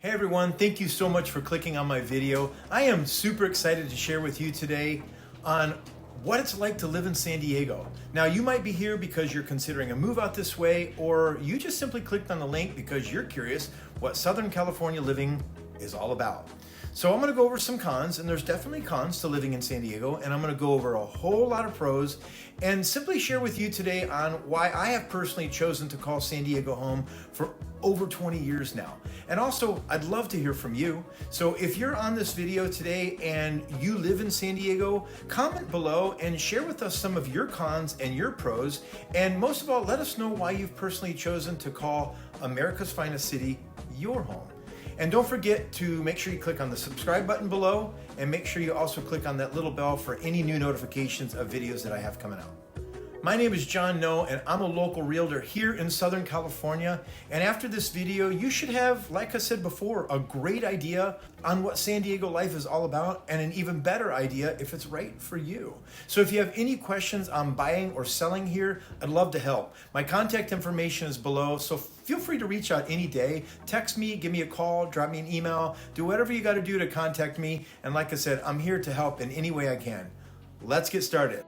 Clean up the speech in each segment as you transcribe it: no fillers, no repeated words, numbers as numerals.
Hey everyone, thank you so much for clicking on my video. I am super excited to share with you today on what it's like to live in San Diego. Now you might be here because you're considering a move out this way, or you just simply clicked on the link because you're curious what Southern California living is all about. So I'm gonna go over some cons, and there's definitely cons to living in San Diego, and I'm gonna go over a whole lot of pros and simply share with you today on why I have personally chosen to call San Diego home for over 20 years now. And also, I'd love to hear from you. So if you're on this video today and you live in San Diego, comment below and share with us some of your cons and your pros. And most of all, let us know why you've personally chosen to call America's finest city your home. And don't forget to make sure you click on the subscribe button below, and make sure you also click on that little bell for any new notifications of videos that I have coming out. My name is John No, and I'm a local realtor here in Southern California. And after this video, you should have, like I said before, a great idea on what San Diego life is all about, and an even better idea if it's right for you. So if you have any questions on buying or selling here, I'd love to help. My contact information is below, so feel free to reach out any day. Text me, give me a call, drop me an email, do whatever you got to do to contact me. And like I said, I'm here to help in any way I can. Let's get started.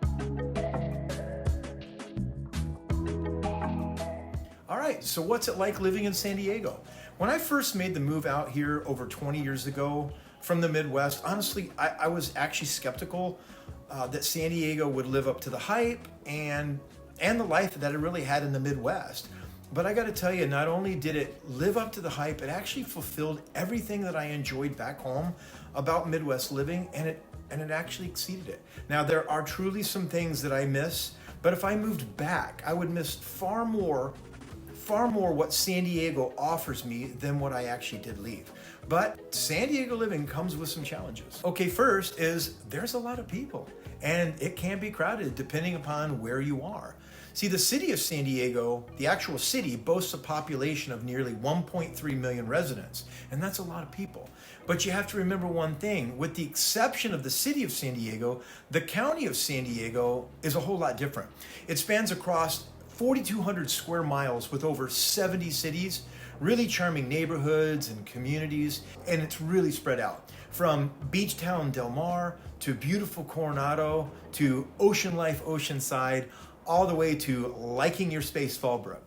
All right, so what's it like living in San Diego? When I first made the move out here over 20 years ago from the Midwest, honestly, I was actually skeptical that San Diego would live up to the hype and the life that it really had in the Midwest. But I gotta tell you, not only did it live up to the hype, it actually fulfilled everything that I enjoyed back home about Midwest living, and it actually exceeded it. Now, there are truly some things that I miss, but if I moved back, I would miss far more what San Diego offers me than what I actually did leave. But San Diego living comes with some challenges. Okay, first is there's a lot of people, and it can be crowded depending upon where you are. See, the city of San Diego, the actual city, boasts a population of nearly 1.3 million residents, and that's a lot of people. But you have to remember one thing: with the exception of the city of San Diego, the county of San Diego is a whole lot different. It spans across 4,200 square miles with over 70 cities, really charming neighborhoods and communities, and it's really spread out. From beach town Del Mar to beautiful Coronado to ocean life Oceanside, all the way to liking your space Fallbrook.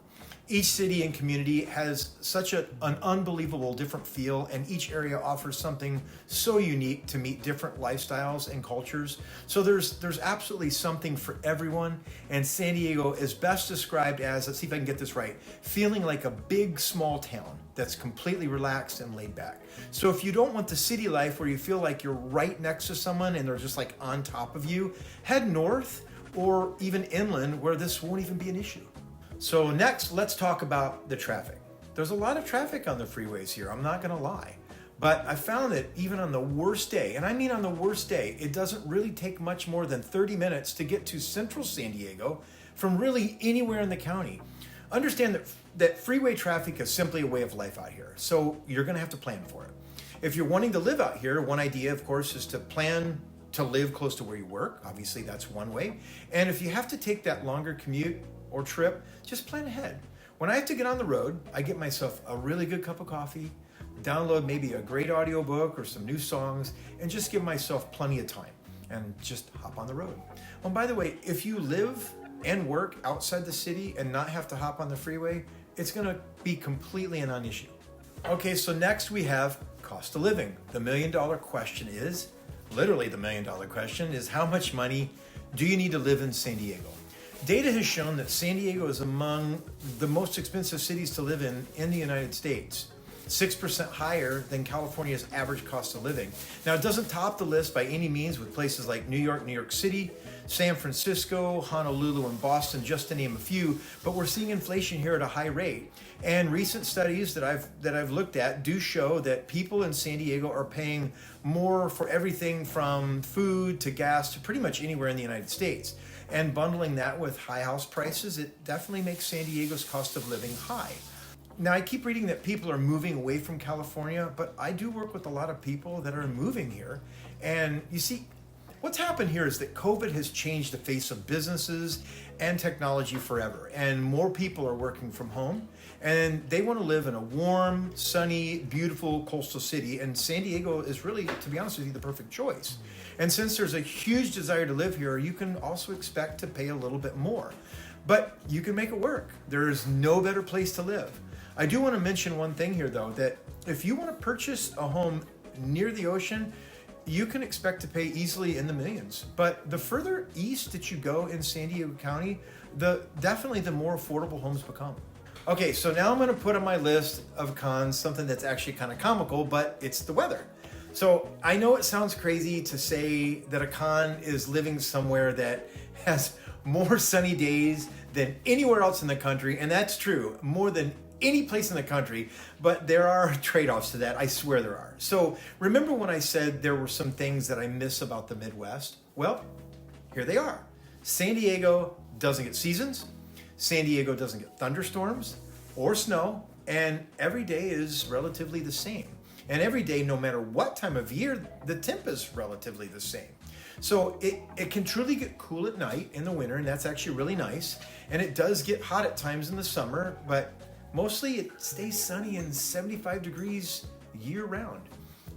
Each city and community has such an unbelievable different feel, and each area offers something so unique to meet different lifestyles and cultures. So there's absolutely something for everyone, and San Diego is best described as, let's see if I can get this right, feeling like a big small town that's completely relaxed and laid back. So if you don't want the city life where you feel like you're right next to someone and they're just like on top of you, head north or even inland where this won't even be an issue. So next, let's talk about the traffic. There's a lot of traffic on the freeways here, I'm not gonna lie. But I found that even on the worst day, and I mean on the worst day, it doesn't really take much more than 30 minutes to get to central San Diego from really anywhere in the county. Understand that freeway traffic is simply a way of life out here, so you're gonna have to plan for it. If you're wanting to live out here, one idea, of course, is to plan to live close to where you work. Obviously, that's one way. And if you have to take that longer commute or trip, just plan ahead. When I have to get on the road, I get myself a really good cup of coffee, download maybe a great audiobook or some new songs, and just give myself plenty of time and just hop on the road. Oh, by the way, if you live and work outside the city and not have to hop on the freeway, it's gonna be completely a non-issue. Okay, so next we have cost of living. The million-dollar question is, literally the million-dollar question is, how much money do you need to live in San Diego? Data has shown that San Diego is among the most expensive cities to live in the United States, 6% higher than California's average cost of living. Now, it doesn't top the list by any means with places like New York City, San Francisco, Honolulu, and Boston, just to name a few, but we're seeing inflation here at a high rate. And recent studies that I've looked at do show that people in San Diego are paying more for everything from food to gas to pretty much anywhere in the United States. And bundling that with high house prices, it definitely makes San Diego's cost of living high. Now, I keep reading that people are moving away from California, but I do work with a lot of people that are moving here. And you see, what's happened here is that COVID has changed the face of businesses and technology forever, and more people are working from home. And they want to live in a warm, sunny, beautiful coastal city. And San Diego is really, to be honest with you, the perfect choice. And since there's a huge desire to live here, you can also expect to pay a little bit more. But you can make it work. There is no better place to live. I do want to mention one thing here, though, that if you want to purchase a home near the ocean, you can expect to pay easily in the millions. But the further east that you go in San Diego County, definitely the more affordable homes become. Okay, so now I'm going to put on my list of cons something that's actually kind of comical, but it's the weather. So I know it sounds crazy to say that a con is living somewhere that has more sunny days than anywhere else in the country, and that's true, more than any place in the country, but there are trade-offs to that. I swear there are. So remember when I said there were some things that I miss about the Midwest? Well, here they are. San Diego doesn't get seasons. San Diego doesn't get thunderstorms or snow, and every day is relatively the same. And every day, no matter what time of year, the temp is relatively the same. So it can truly get cool at night in the winter, and that's actually really nice. And it does get hot at times in the summer, but mostly it stays sunny and 75 degrees year round.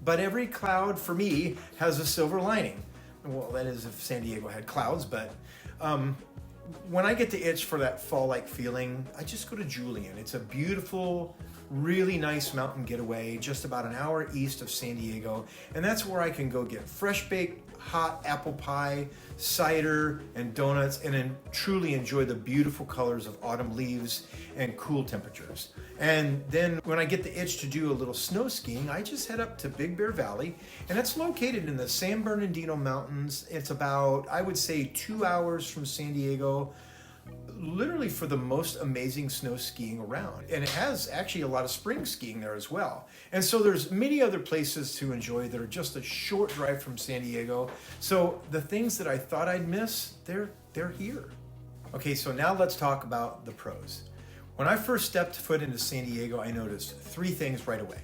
But every cloud, for me, has a silver lining. Well, that is if San Diego had clouds, but when I get the itch for that fall-like feeling, I just go to Julian. It's a beautiful, really nice mountain getaway just about an hour east of San Diego. And that's where I can go get fresh-baked hot apple pie, cider, and donuts, and then truly enjoy the beautiful colors of autumn leaves and cool temperatures. And then when I get the itch to do a little snow skiing, I just head up to Big Bear Valley, and it's located in the San Bernardino Mountains. It's about, I would say, 2 hours from San Diego, literally for the most amazing snow skiing around. And it has actually a lot of spring skiing there as well. And so there's many other places to enjoy that are just a short drive from San Diego. So the things that I thought I'd miss, they're here. Okay, so now let's talk about the pros. When I first stepped foot into San Diego, I noticed 3 things right away.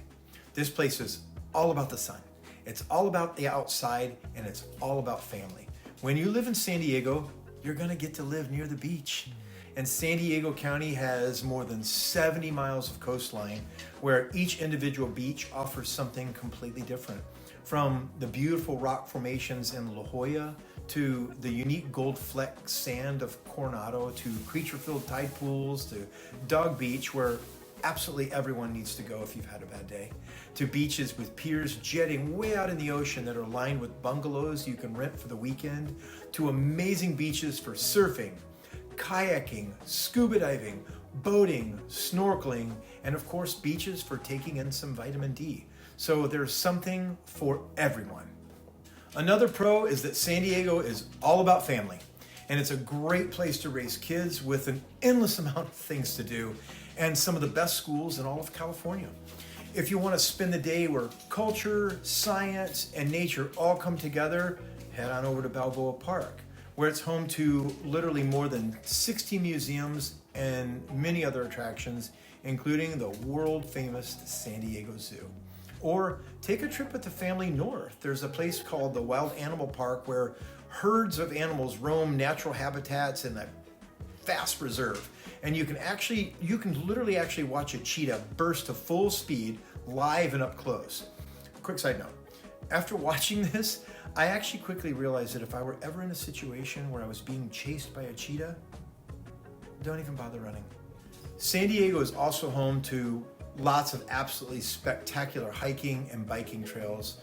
This place is all about the sun. It's all about the outside, and it's all about family. When you live in San Diego, you're gonna get to live near the beach. And San Diego County has more than 70 miles of coastline where each individual beach offers something completely different. From the beautiful rock formations in La Jolla to the unique gold fleck sand of Coronado to creature-filled tide pools to Dog Beach, where absolutely everyone needs to go if you've had a bad day, to beaches with piers jetting way out in the ocean that are lined with bungalows you can rent for the weekend, to amazing beaches for surfing, kayaking, scuba diving, boating, snorkeling, and of course beaches for taking in some vitamin D. So there's something for everyone. Another pro is that San Diego is all about family, and it's a great place to raise kids with an endless amount of things to do and some of the best schools in all of California. If you want to spend the day where culture, science, and nature all come together, head on over to Balboa Park, where it's home to literally more than 60 museums and many other attractions, including the world-famous San Diego Zoo. Or take a trip with the family north. There's a place called the Wild Animal Park where herds of animals roam natural habitats in that vast reserve. And you can literally actually watch a cheetah burst to full speed live and up close. Quick side note, after watching this, I actually quickly realized that if I were ever in a situation where I was being chased by a cheetah, don't even bother running. San Diego is also home to lots of absolutely spectacular hiking and biking trails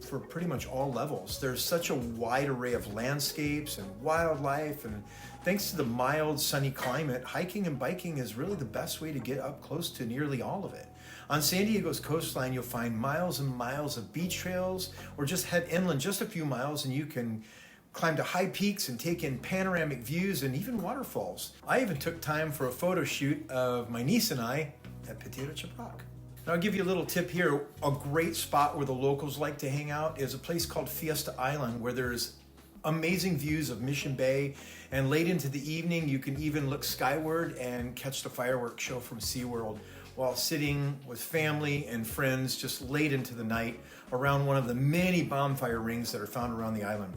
for pretty much all levels. There's such a wide array of landscapes and wildlife, and thanks to the mild, sunny climate, hiking and biking is really the best way to get up close to nearly all of it. On San Diego's coastline, you'll find miles and miles of beach trails, or just head inland just a few miles and you can climb to high peaks and take in panoramic views and even waterfalls. I even took time for a photo shoot of my niece and I at Potato Chip Rock. Now, I'll give you a little tip here. A great spot where the locals like to hang out is a place called Fiesta Island, where there's amazing views of Mission Bay, and late into the evening you can even look skyward and catch the fireworks show from SeaWorld while sitting with family and friends just late into the night around one of the many bonfire rings that are found around the island.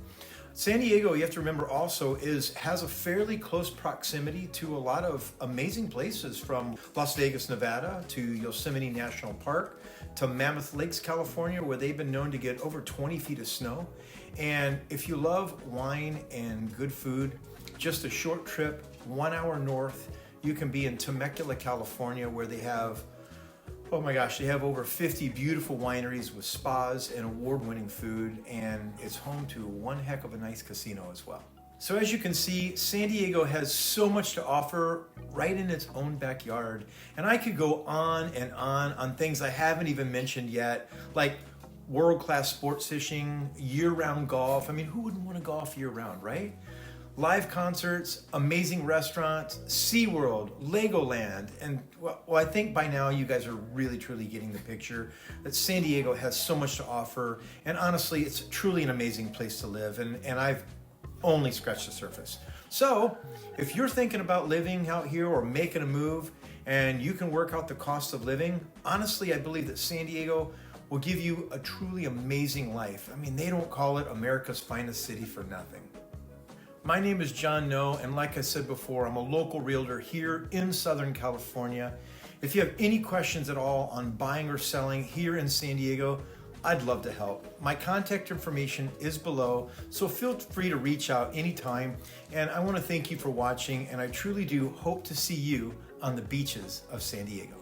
San Diego, you have to remember also, has a fairly close proximity to a lot of amazing places, from Las Vegas, Nevada, to Yosemite National Park, to Mammoth Lakes, California, where they've been known to get over 20 feet of snow. And if you love wine and good food, just a short trip, 1 hour north, you can be in Temecula, California, where they have, oh my gosh, they have over 50 beautiful wineries with spas and award-winning food, and it's home to one heck of a nice casino as well. So as you can see, San Diego has so much to offer right in its own backyard. And I could go on and on things I haven't even mentioned yet, like world-class sports fishing, year-round golf. I mean, who wouldn't want to golf year-round, right? Live concerts, amazing restaurants, SeaWorld, Legoland, and well, I think by now you guys are really truly getting the picture that San Diego has so much to offer, and honestly, it's truly an amazing place to live, and I've only scratched the surface. So, if you're thinking about living out here or making a move, and you can work out the cost of living, honestly, I believe that San Diego will give you a truly amazing life. I mean, they don't call it America's finest city for nothing. My name is John No, and like I said before, I'm a local realtor here in Southern California. If you have any questions at all on buying or selling here in San Diego, I'd love to help. My contact information is below, so feel free to reach out anytime. And I want to thank you for watching, and I truly do hope to see you on the beaches of San Diego.